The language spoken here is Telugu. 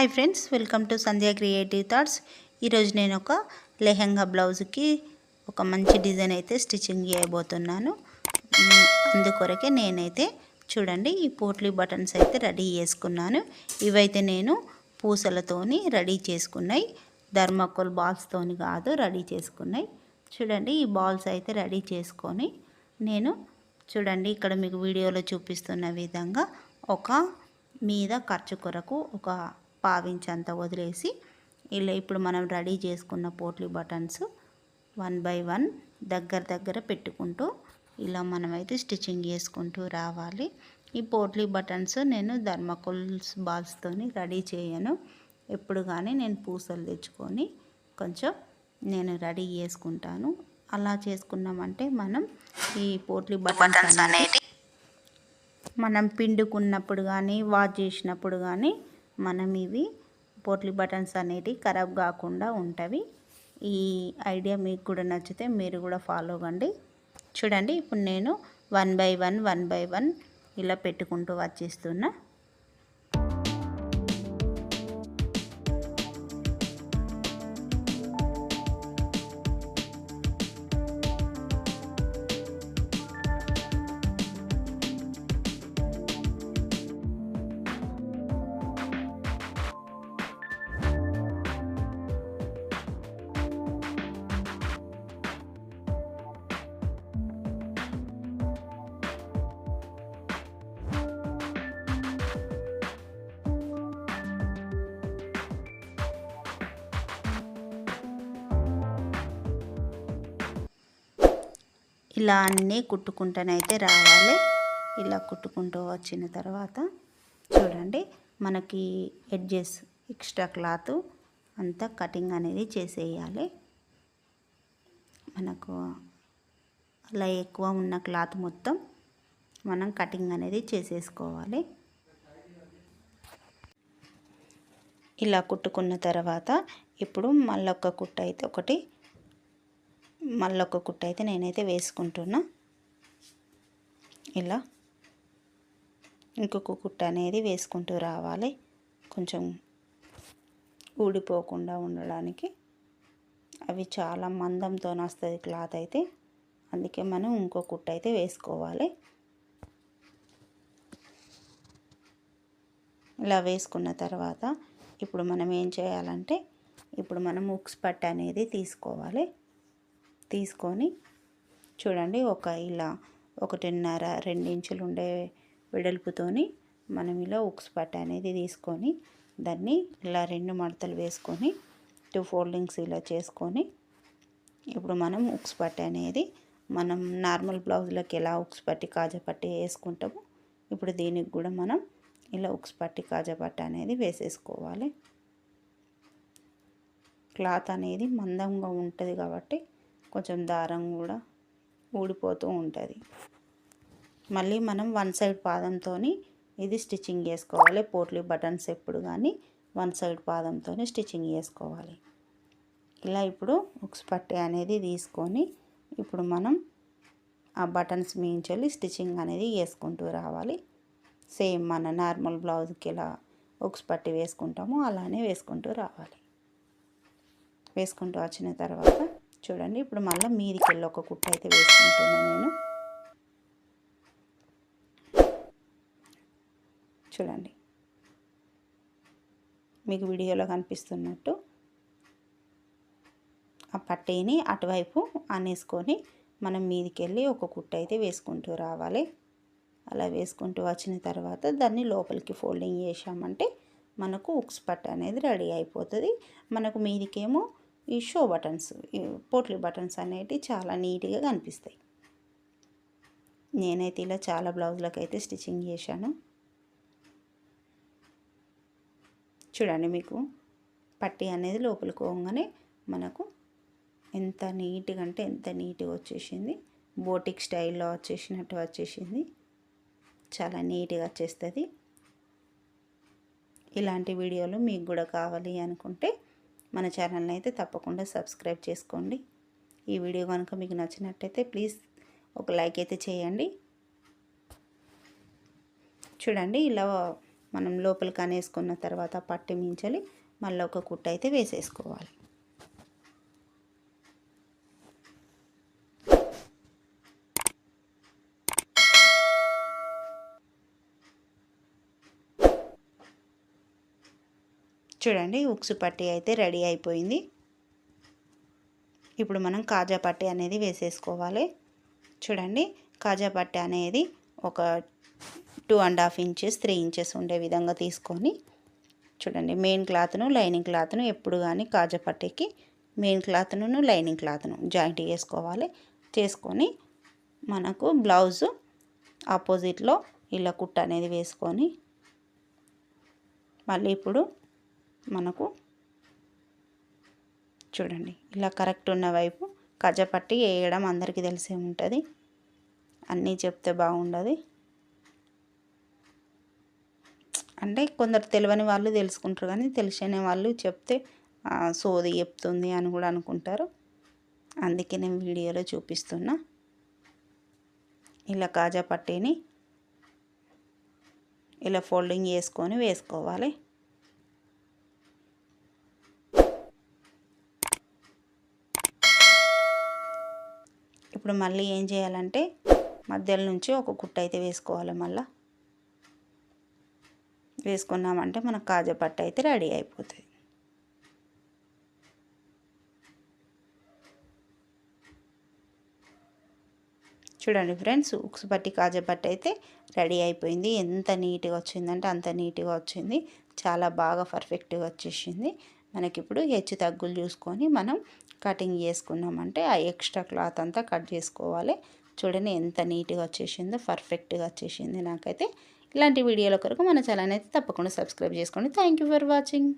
Hi friends, welcome to Sandhya creative thoughts. ఈరోజు నేను ఒక లెహంగా బ్లౌజ్కి ఒక మంచి డిజైన్ అయితే స్టిచ్చింగ్ చేయబోతున్నాను. అందుకొరకే నేనైతే చూడండి ఈ పోట్లీ బటన్స్ అయితే రెడీ చేసుకున్నాను. ఇవైతే నేను పూసలతోని రెడీ చేసుకున్నాయి, థర్మాకోల్ బాల్స్తోని కాదు రెడీ చేసుకున్నాయి. చూడండి ఈ బాల్స్ అయితే రెడీ చేసుకొని నేను చూడండి ఇక్కడ మీకు వీడియోలో చూపిస్తున్న విధంగా ఒక మీద ఖర్చు కొరకు ఒక పావించంత వదిలేసి ఇలా ఇప్పుడు మనం రెడీ చేసుకున్న పోట్లీ బటన్స్ 1 బై 1 దగ్గర పెట్టుకుంటూ ఇలా మనమైతే స్టిచ్చింగ్ చేసుకుంటూ రావాలి. ఈ పోట్లీ బటన్స్ నేను థర్మాకోల్స్ బాల్స్తోని రెడీ చేయను. ఎప్పుడు కానీ నేను పూసలు తెచ్చుకొని కొంచెం నేను రెడీ చేసుకుంటాను. అలా చేసుకున్నామంటే మనం ఈ పోట్లీ బటన్స్ అనేది మనం పిండుకున్నప్పుడు కానీ వాష్ చేసినప్పుడు కానీ మనం ఇవి పోట్లీ బటన్స్ అనేటివి ఖరాబ్ కాకుండా ఉంటవి. ఈ ఐడియా మీకు కూడా నచ్చితే మీరు కూడా ఫాలో కండి. చూడండి ఇప్పుడు నేను 1 బై 1 ఇలా పెట్టుకుంటూ వచ్చేస్తున్నా. ఇలా అన్నీ కుట్టుకుంటూనైతే రావాలి. ఇలా కుట్టుకుంటూ వచ్చిన తర్వాత చూడండి మనకి ఎడ్జెస్ ఎక్స్ట్రా క్లాత్ అంతా కటింగ్ అనేది చేసేయాలి. మనకు అలా ఎక్కువ ఉన్న క్లాత్ మొత్తం మనం కటింగ్ అనేది చేసేసుకోవాలి. ఇలా కుట్టుకున్న తర్వాత ఇప్పుడు మళ్ళొక కుట్టు అయితే నేనైతే వేసుకుంటున్నా. ఇలా ఇంకొక కుట్టు అనేది వేసుకుంటూ రావాలి, కొంచెం ఊడిపోకుండా ఉండడానికి. అవి చాలా మందంతో వస్తుంది క్లాత్ అయితే, అందుకే మనం ఇంకో కుట్టు అయితే వేసుకోవాలి. ఇలా వేసుకున్న తర్వాత ఇప్పుడు మనం ఏం చేయాలంటే ఇప్పుడు మనం ఉక్స్ పట్టు అనేది తీసుకొని చూడండి ఇలా 1.5-2 ఇంచులు ఉండే వెడల్పుతోని మనం ఇలా ఉక్స్ పట్టు అనేది తీసుకొని దాన్ని ఇలా 2 మడతలు వేసుకొని 2 ఫోల్డింగ్స్ ఇలా చేసుకొని ఇప్పుడు మనం ఉక్స్ పట్టు అనేది మనం నార్మల్ బ్లౌజులకి ఎలా ఉక్స్ పట్టి కాజా పట్టి వేసుకుంటామో ఇప్పుడు దీనికి కూడా మనం ఇలా ఉక్స్ పట్టి కాజా పట్టు అనేది వేసేసుకోవాలి. క్లాత్ అనేది మందంగా ఉంటుంది కాబట్టి కొంచెం దారం కూడా ఊడిపోతూ ఉంటుంది. మళ్ళీ మనం 1 సైడ్ పాదంతో ఇది స్టిచ్చింగ్ చేసుకోవాలి. పోట్లీ బటన్స్ ఎప్పుడు కానీ 1 సైడ్ పాదంతో స్టిచ్చింగ్ చేసుకోవాలి. ఇలా ఇప్పుడు ఉక్స్ పట్టీ అనేది తీసుకొని ఇప్పుడు మనం ఆ బటన్స్ మీంచెల్లి స్టిచ్చింగ్ అనేది వేసుకుంటూ రావాలి. సేమ్ మన నార్మల్ బ్లౌజ్కి ఎలా ఉక్స్ పట్టీ వేసుకుంటామో అలానే వేసుకుంటూ రావాలి. వేసుకుంటూ వచ్చిన తర్వాత చూడండి ఇప్పుడు మళ్ళీ మీదికి వెళ్ళి ఒక కుట్టు అయితే వేసుకుంటున్నాను నేను. చూడండి మీకు వీడియోలో కనిపిస్తున్నట్టు ఆ పట్టీని అటువైపు అనేసుకొని మనం మీదికి వెళ్ళి ఒక కుట్టు అయితే వేసుకుంటూ రావాలి. అలా వేసుకుంటూ వచ్చిన తర్వాత దాన్ని లోపలికి ఫోల్డింగ్ చేసామంటే మనకు ఉక్స్ పట్టు అనేది రెడీ అయిపోతుంది. మనకు మీదికేమో ఈ షో బటన్స్, ఈ పోట్లీ బటన్స్ అనేవి చాలా నీట్గా కనిపిస్తాయి. నేనైతే ఇలా చాలా బ్లౌజులకు అయితే స్టిచ్చింగ్ చేశాను. చూడండి మీకు పట్టీ అనేది లోపలికి పోగానే మనకు ఎంత నీట్గా అంటే ఎంత నీట్గా వచ్చేసింది. బోటిక్ స్టైల్లో వచ్చేసింది. చాలా నీట్గా వచ్చేస్తుంది. ఇలాంటి వీడియోలు మీకు కూడా కావాలి అనుకుంటే మన ఛానల్ని అయితే తప్పకుండా సబ్స్క్రైబ్ చేసుకోండి. ఈ వీడియో కనుక మీకు నచ్చినట్టయితే ప్లీజ్ ఒక లైక్ అయితే చేయండి. చూడండి ఇలా మనం లోపలికి అనేసుకున్న తర్వాత పట్టి మించలి మళ్ళీ ఒక కుట్టు అయితే వేసేసుకోవాలి. చూడండి ఉక్సు పట్టి అయితే రెడీ అయిపోయింది. ఇప్పుడు మనం కాజా పట్టి అనేది వేసేసుకోవాలి. చూడండి కాజా పట్టి అనేది ఒక 2.5 ఇంచెస్ 3 ఇంచెస్ ఉండే విధంగా తీసుకొని చూడండి మెయిన్ క్లాత్ను లైనింగ్ క్లాత్ను ఎప్పుడు కానీ కాజా పట్టీకి మెయిన్ క్లాత్ను లైనింగ్ క్లాత్ను జాయింట్ చేసుకోవాలి. చేసుకొని మనకు బ్లౌజు ఆపోజిట్లో ఇలా కుట్ట అనేది వేసుకొని మళ్ళీ ఇప్పుడు మనకు చూడండి ఇలా కరెక్ట్ ఉన్న వైపు కాజా పట్టి వేయడం అందరికీ తెలిసే ఉంటుంది. అన్నీ చెప్తే బాగుండదు. అంటే కొందరు తెలియని వాళ్ళు తెలుసుకుంటారు కానీ తెలిసిన వాళ్ళు చెప్తే సోది చెప్తుంది అని కూడా అనుకుంటారు. అందుకే నేను వీడియోలో చూపిస్తున్నా. ఇలా కాజా పట్టీని ఇలా ఫోల్డింగ్ చేసుకొని వేసుకోవాలి. ఇప్పుడు మళ్ళీ ఏం చేయాలంటే మధ్యలో నుంచి ఒక కుట్టు అయితే వేసుకోవాలి. మళ్ళీ వేసుకున్నామంటే మన కాజా పట్టు అయితే రెడీ అయిపోతుంది. చూడండి ఫ్రెండ్స్ ఉక్సు పట్టి కాజా పట్టు అయితే రెడీ అయిపోయింది. ఎంత నీట్గా వచ్చిందంటే అంత నీట్గా వచ్చింది. చాలా బాగా పర్ఫెక్ట్గా వచ్చేసింది. మనకి ఇప్పుడు హెచ్చు తగ్గులు చూసుకొని మనం కటింగ్ చేసుకున్నామంటే ఆ ఎక్స్ట్రా క్లాత్ అంతా కట్ చేసుకోవాలి. చూడండి ఎంత నీట్గా వచ్చేసిందో, పర్ఫెక్ట్గా వచ్చేసింది నాకైతే. ఇలాంటి వీడియోల కొరకు మన ఛానల్ అయితే తప్పకుండా సబ్స్క్రైబ్ చేసుకోండి. Thank you for watching.